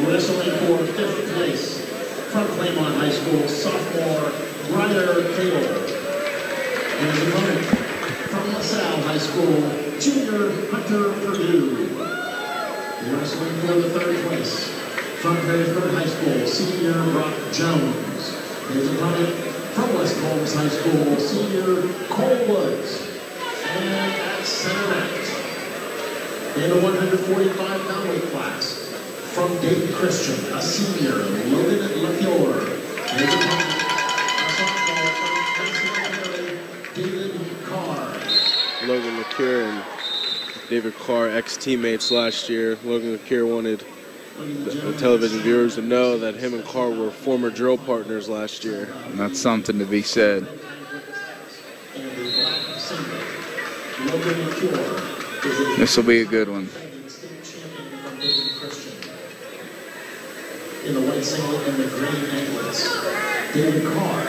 Wrestling for 5th place from Claymont High School, sophomore Ryder Cable. And his opponent from LaSalle High School, junior Hunter Purdue. Wrestling for the 3rd place from Harrisburg High School, senior Brock Jones. His opponent from West Holmes High School, senior Cole Woods. And at center net, in the 145-pound weight class, from Dayton Christian, a senior, Logan Lecoure. His opponent, a sophomore from David Carr. Logan Lecoure and David Carr, ex-teammates last year. Logan Lecoure wanted the television viewers to know that him and Carr were former drill partners last year. And that's something to be said. This will be a good one. In the white singlet and the green anklets, David Carr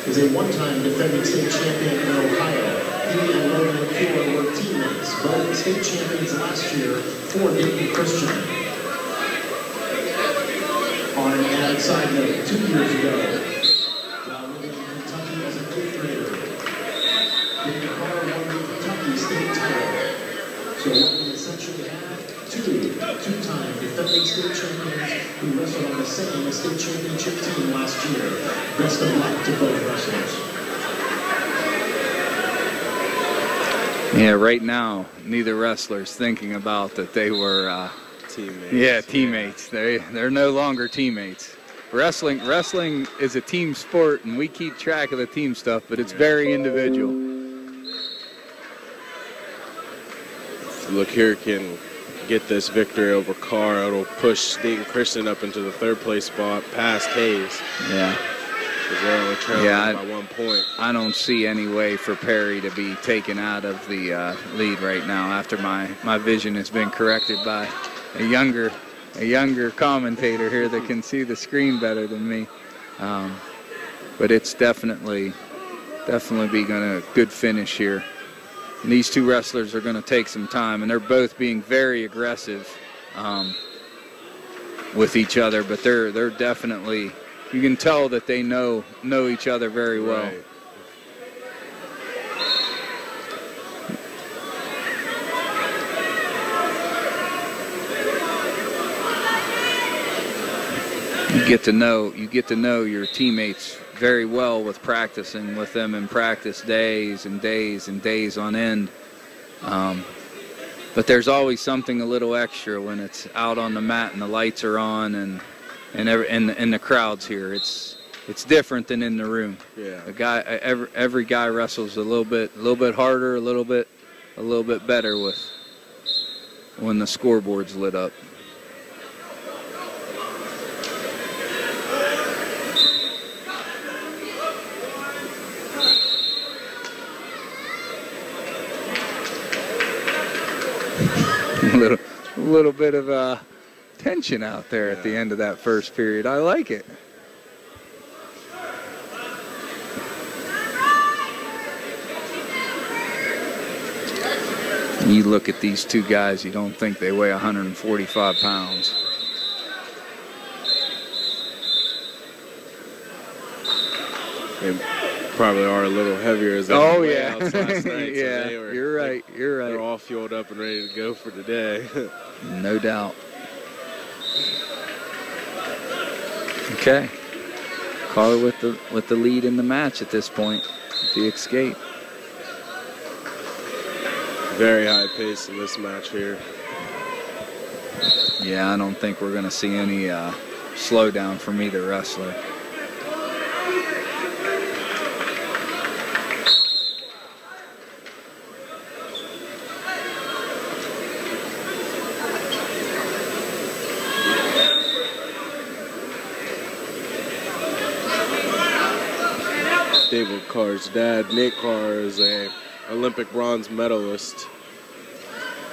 is a one-time defending state champion in Ohio. He and Logan Lecoure were teammates, both state champions last year for Dayton Christian. On an added side note, 2 years ago, while living in Kentucky as an 8th grader, David Carr won the Kentucky state title. So what we essentially have, two-time defending state champions who wrestled on the same state championship team last year. Best of luck to both wrestlers. Yeah, right now, neither wrestler's thinking about that they were Teammates. Yeah, teammates. They're no longer teammates. Wrestling is a team sport, and we keep track of the team stuff, but it's very individual. Look here, can get this victory over Carr. It'll push Dayton Christian up into the 3rd place spot past Hayes. Yeah. Because they're only trailing by 1 point. I don't see any way for Perry to be taken out of the lead right now after my vision has been corrected by a younger commentator here that can see the screen better than me. But it's definitely be a good finish here. And these two wrestlers are going to take some time, and they're both being very aggressive with each other. But they're definitely, you can tell that they know each other very well. Right. You get to know your teammates very well with practicing with them in practice days and days and days on end. But there's always something a little extra when it's out on the mat and the lights are on and the crowd's here. It's different than in the room. Yeah. Every guy wrestles a little bit harder, a little bit better with when the scoreboard's lit up. A little bit of tension out there at the end of that first period. I like it. You look at these two guys, you don't think they weigh 145 pounds. They probably are a little heavier as they last night. Yeah, So you're right. They're all fueled up and ready to go for today. No doubt. Okay. Carr with the lead in the match at this point. The escape. Very high pace in this match here. Yeah, I don't think we're going to see any slowdown from either wrestler. David Carr's dad, Nick Carr, is a Olympic bronze medalist.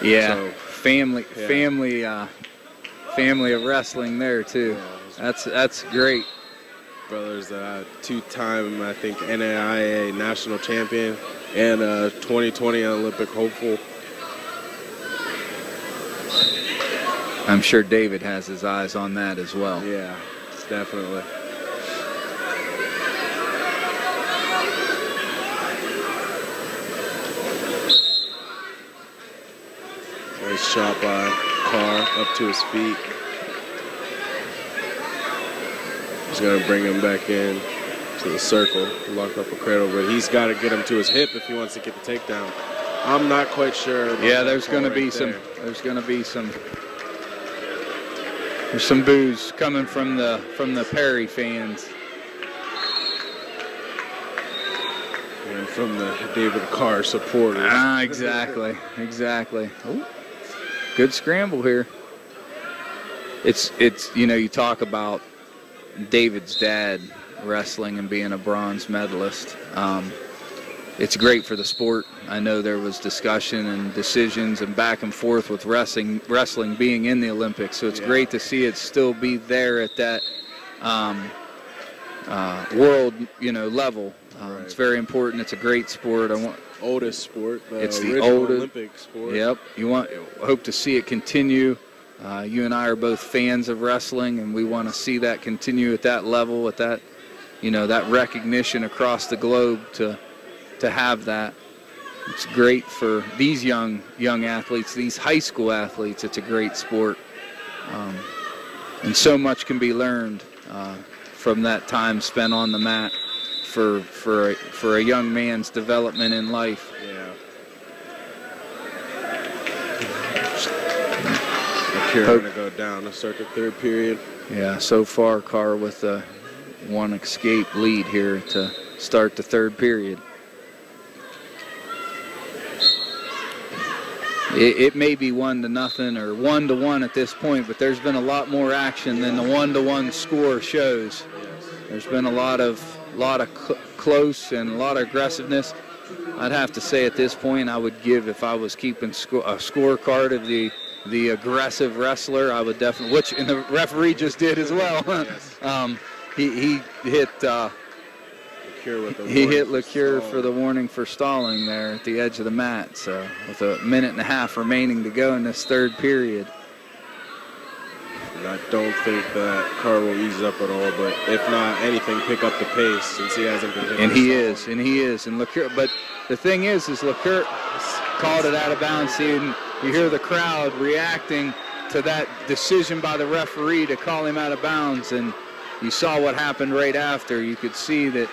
Yeah, So, family of wrestling there too. Yeah, That's great. Brothers, two-time, I think, NAIA national champion and 2020 Olympic hopeful. I'm sure David has his eyes on that as well. Yeah, definitely. Nice shot by Carr up to his feet. He's going to bring him back in to the circle, lock up a cradle, but he's got to get him to his hip if he wants to get the takedown. I'm not quite sure. Yeah, there's going to be some. There's going to be some. There's some boos coming from the Perry fans. And from the David Carr supporters. Ah, exactly, exactly. Ooh, good scramble here. It's you know, you talk about David's dad wrestling and being a bronze medalist. It's great for the sport. I know there was discussion and decisions and back and forth with wrestling being in the Olympics, so it's great to see it still be there at that world, you know, level. Right. It's very important. It's a great sport. Oldest sport. It's the original oldest Olympic sport. Yep. Hope to see it continue. You and I are both fans of wrestling, and we want to see that continue at that level, at that, you know, that recognition across the globe to have that. It's great for these young athletes, these high school athletes. It's a great sport, and so much can be learned from that time spent on the mat for a young man's development in life. Yeah. Lecoure going to go down to start the third period. Yeah, so far Carr with a one escape lead here to start the third period. It may be 1-0 or 1-1 at this point, but there's been a lot more action than the 1-1 score shows. There's been a lot of close and a lot of aggressiveness. I'd have to say at this point, I would give, if I was keeping a scorecard of the aggressive wrestler, I would definitely, and the referee just did as well. He hit Lecoure for the warning for stalling there at the edge of the mat. So with 1.5 minutes remaining to go in this third period. I don't think that Carr will ease up at all, but if not anything, pick up the pace since he hasn't been hitting. And he is. And Lecoure, but the thing is Lecoure called it out of bounds. And you hear the crowd reacting to that decision by the referee to call him out of bounds, and you saw what happened right after. You could see that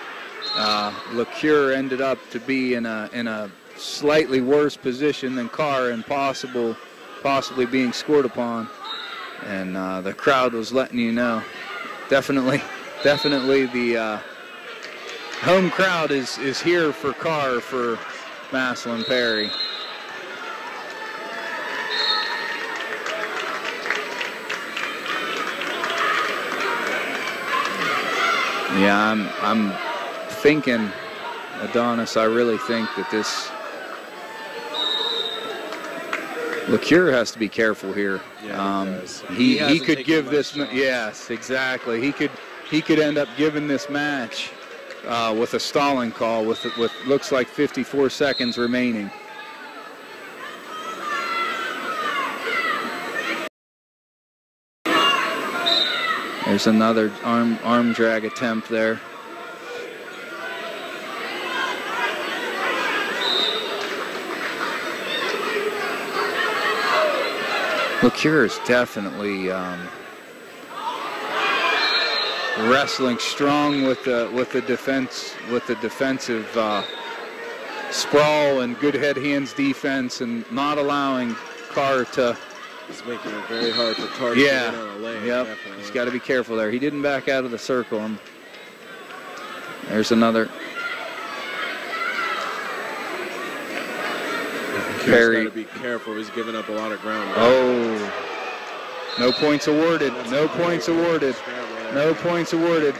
Lecoure ended up to be in a slightly worse position than Carr and possibly being scored upon. And the crowd was letting you know. Definitely the home crowd is here for Carr for Massillon Perry. Yeah, I'm thinking, Adonis, I really think that this Lecoure has to be careful here. Yeah, he could give this. Yes, exactly. He could end up giving this match with a stalling call with looks like 54 seconds remaining. There's another arm drag attempt there. Lecoure is definitely wrestling strong with the defensive sprawl and good head hands defense, and not allowing Carr to. It's making it very hard for Carr to get on a lane. Yep. Definitely. He's got to be careful there. He didn't back out of the circle. There's another. Perry. Got to be careful. He's giving up a lot of ground. Oh. No points awarded. No points awarded. No points awarded.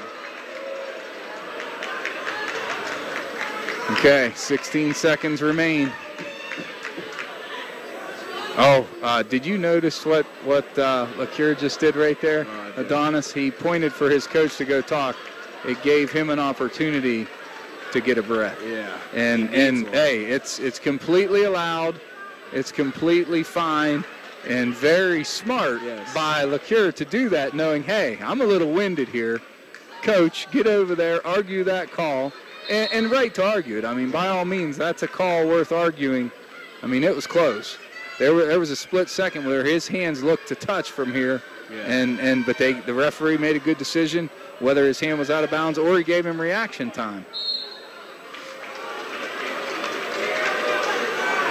Okay, 16 seconds remain. Oh, did you notice what Lecoure just did right there? Adonis, he pointed for his coach to go talk. It gave him an opportunity to get a breath. Yeah. And hey, it's completely allowed. It's completely fine And very smart by Lecoure to do that, knowing, hey, I'm a little winded here. Coach, get over there, argue that call. And right to argue it. I mean, by all means, that's a call worth arguing. I mean, it was close. There was a split second where his hands looked to touch from here, but the referee made a good decision, whether his hand was out of bounds or he gave him reaction time.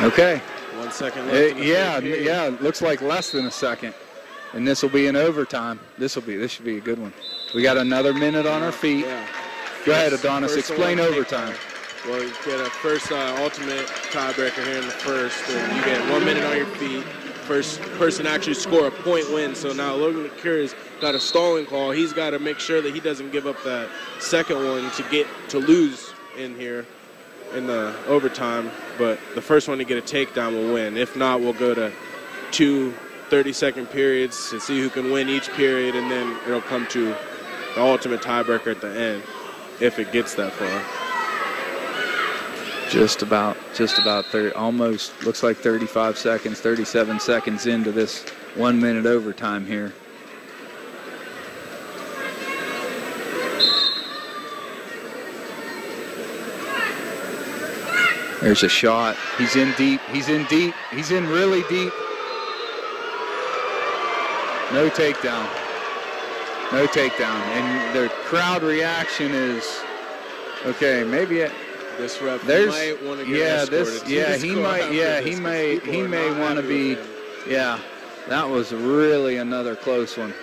Okay. 1 second left. Yeah, looks like less than a second. And this will be in overtime. This should be a good one. We got another minute on our feet. Yeah. Go ahead, Adonis, explain overtime. Well, you get a first ultimate tiebreaker here in the first, and you get 1 minute on your feet. First person actually score a point win. So now Logan Lecure's got a stalling call. He's got to make sure that he doesn't give up that second one to lose in here in the overtime. But the first one to get a takedown will win. If not, we'll go to 2 30-second periods to see who can win each period, and then it'll come to the ultimate tiebreaker at the end, if it gets that far. Just about 30, almost looks like 35 seconds, 37 seconds into this 1 minute overtime here. There's a shot. He's in deep. He's in deep. He's in really deep. No takedown. No takedown. And the crowd reaction is, okay, maybe this ref might want to get escorted. He may want to be, that was really another close one.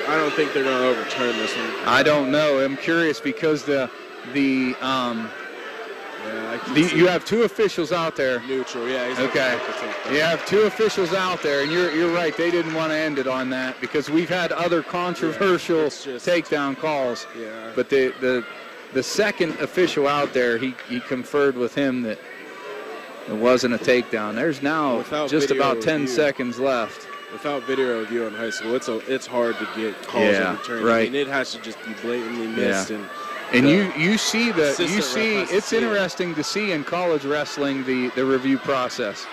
I don't think they're going to overturn this one. I don't know. I'm curious because you have two officials out there. Neutral, yeah. Okay. You have two officials out there, and you're right. They didn't want to end it on that because we've had other controversial takedown calls. Yeah. But the second official out there, he conferred with him that it wasn't a takedown. There's now just about 10 seconds left. Without video review in high school, it's hard to get calls overturned. Right. I mean, it has to just be blatantly missed. Yeah. And you see it's interesting to see in college wrestling the review process.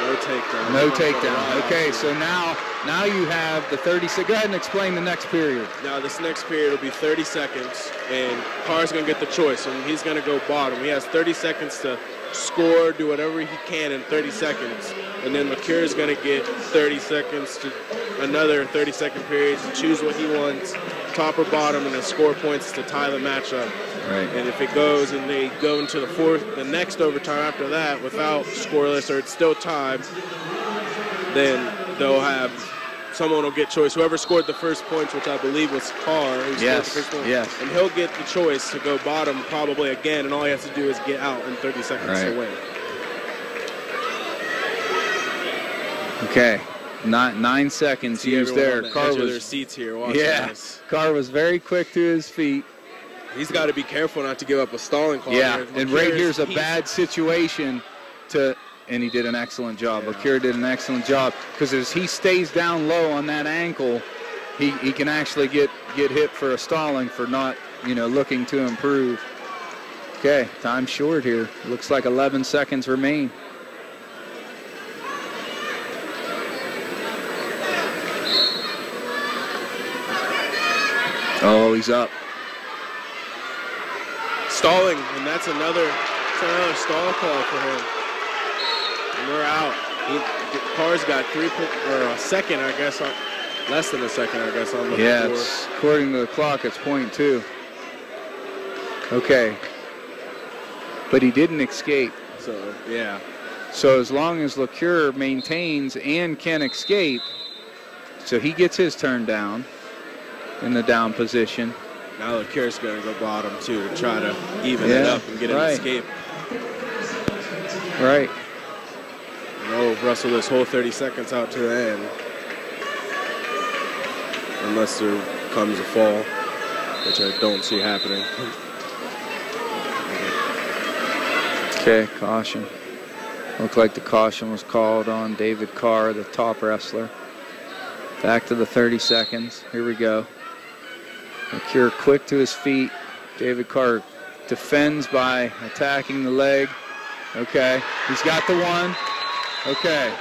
No takedown. No takedown. Okay, so now you have the 30 seconds. Go ahead and explain the next period. Now this next period will be 30 seconds, and Carr's going to get the choice, and he's going to go bottom. He has 30 seconds to score, do whatever he can in 30 seconds. And then Lecoure is going to get 30 seconds to another 30-second period to choose what he wants, top or bottom, and then score points to tie the matchup. Right. And if it goes and they go into the next overtime after that without scoreless or it's still tied, then they'll have someone will get choice. Whoever scored the first points, which I believe was Carr, yes. And he'll get the choice to go bottom probably again, and all he has to do is get out in 30 seconds to win. Okay, 9 seconds used there. Carr was their seats here. Carr was very quick to his feet. He's got to be careful not to give up a stalling call. Yeah, and right here's a bad situation and he did an excellent job. Yeah. Lecoure did an excellent job because as he stays down low on that ankle, he can actually get hit for a stalling for not looking to improve. Okay, time short here. Looks like 11 seconds remain. Oh, he's up. Stalling, and that's another stall call for him. And we're out. Carr's got a second, I guess. Less than a second, I guess, on the floor. It's, according to the clock, it's .2. Okay. But he didn't escape. So, yeah. So as long as Lecoure maintains and can escape, so he gets his turn down in the down position. Now Lecoure's going to go bottom, too, to try to even it up and get an escape. Right. And they'll wrestle this whole 30 seconds out to the end. Unless there comes a fall, which I don't see happening. Okay, caution. Looked like the caution was called on David Carr, the top wrestler. Back to the 30 seconds. Here we go. Lecoure quick to his feet. David Carr defends by attacking the leg. Okay, he's got the one. Okay.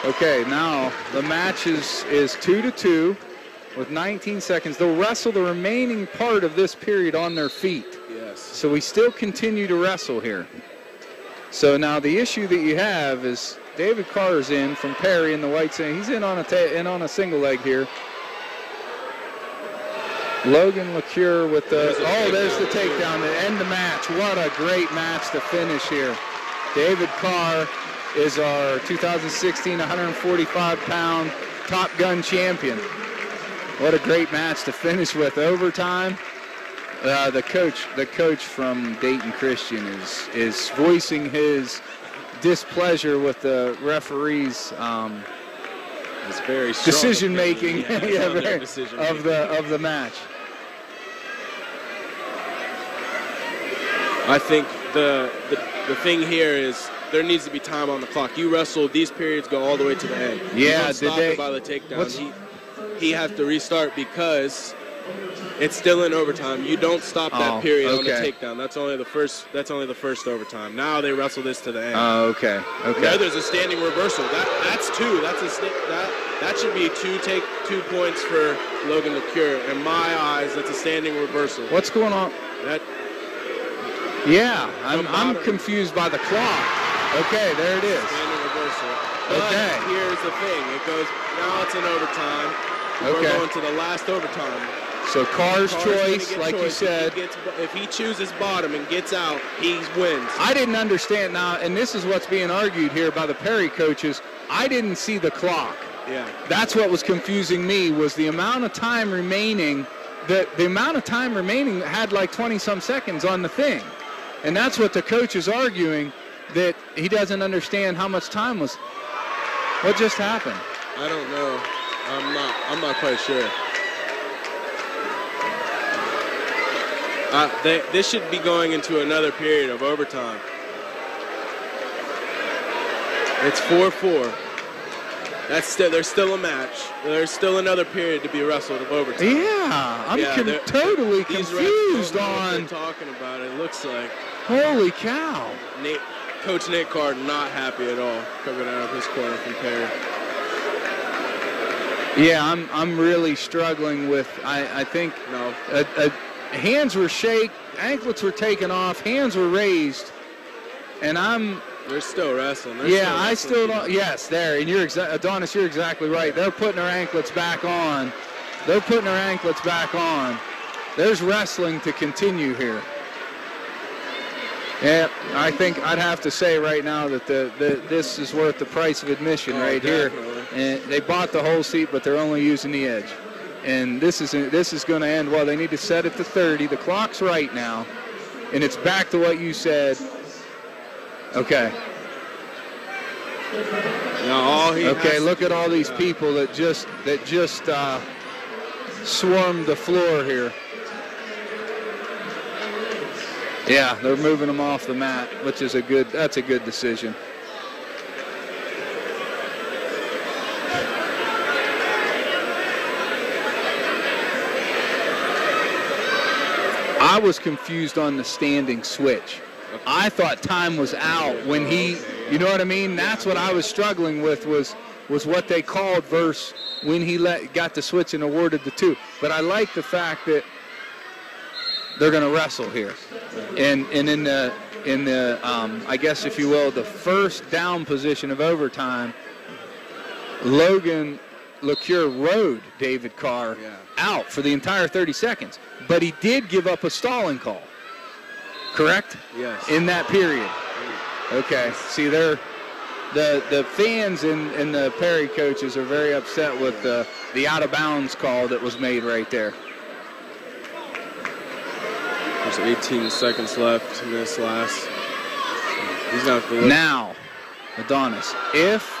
Okay, now the match is 2-2 with 19 seconds. They'll wrestle the remaining part of this period on their feet. Yes. So we still continue to wrestle here. So now the issue that you have is David Carr is in from Perry in the white sand. He's in on a single leg here. Logan Lecoure with the, there's the takedown to end the match. What a great match to finish here. David Carr is our 2016 145-pound Top Gun champion. What a great match to finish with. Overtime. The coach from Dayton Christian is voicing his displeasure with the referees' decision making of the match. I think the thing here is there needs to be time on the clock. You wrestle, these periods go all the way to the end. Yeah, you don't stop it by the takedown. He has to restart because it's still in overtime. You don't stop that period on the takedown. That's only the first overtime. Now they wrestle this to the end. Oh, okay. Okay. Now there's a standing reversal. That's two. That should be 2 points for Logan Lecoure. In my eyes, that's a standing reversal. What's going on? I'm confused by the clock. Okay, there it is. Standing reversal. Okay. But here's the thing. It goes, now it's in overtime. We're going to the last overtime. So Carr's choice, like you said. If he chooses bottom and gets out, he wins. I didn't understand now, and this is what's being argued here by the Perry coaches. I didn't see the clock. Yeah. That's what was confusing me, was the amount of time remaining. The amount of time remaining had like 20-some seconds on the thing. And that's what the coach is arguing, that he doesn't understand how much time was. What just happened? I don't know. I'm not quite sure. This should be going into another period of overtime. It's 4-4. There's still a match. There's still another period to be wrestled of overtime. Yeah, I'm totally confused on. They're talking about it. Looks like. Holy cow! Coach Nick Carr not happy at all coming out of his corner from Perry. Yeah, I'm really struggling with. I think hands were shake, anklets were taken off, hands were raised, and They're still wrestling. I still don't. Yes, there, and Adonis, you're exactly right. They're putting their anklets back on. There's wrestling to continue here. Yeah, I think I'd have to say right now that this is worth the price of admission here. And they bought the whole seat, but they're only using the edge. And this is going to end. Well, they need to set it to 30. The clock's right now, and it's back to what you said. Okay. Look at all these people that just swarmed the floor here. Yeah, they're moving them off the mat, which is that's a good decision. I was confused on the standing switch. I thought time was out when you know what I mean? That's what I was struggling with was what they called versus when he got the switch and awarded the 2. But I like the fact that they're going to wrestle here. And in the I guess if you will, the first down position of overtime, Logan Lecoure rode David Carr out for the entire 30 seconds. But he did give up a stalling call. Correct? Yes. In that period. Okay. See, the fans and the Perry coaches are very upset with the out of bounds call that was made right there. There's 18 seconds left in this last. He's not the now, Adonis, if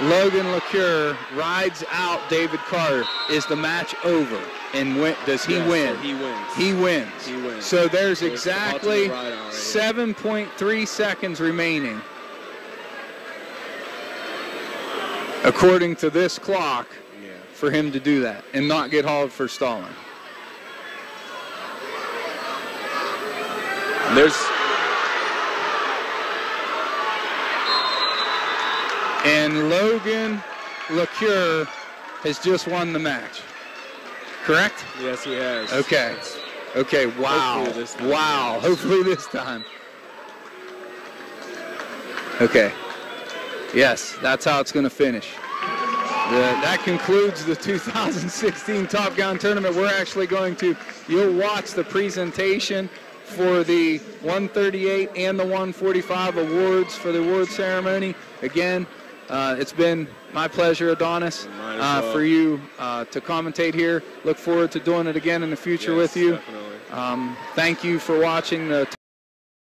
Logan Lecoure rides out David Carr, is the match over? And does he win? So he wins. He wins. So there's exactly 7.3 seconds remaining. According to this clock, for him to do that and not get hauled for stalling. And Logan Lecoure has just won the match. Correct? Yes, he has. Okay. Okay, wow. Hopefully this time. Wow. Hopefully this time. Okay. Yes, that's how it's going to finish. That concludes the 2016 Top Gun tournament. We're actually you'll watch the presentation for the 138 and the 145 awards for the award ceremony. Again, it's been my pleasure, Adonis, for you to commentate here. Look forward to doing it again in the future with you. Definitely. Thank you for watching the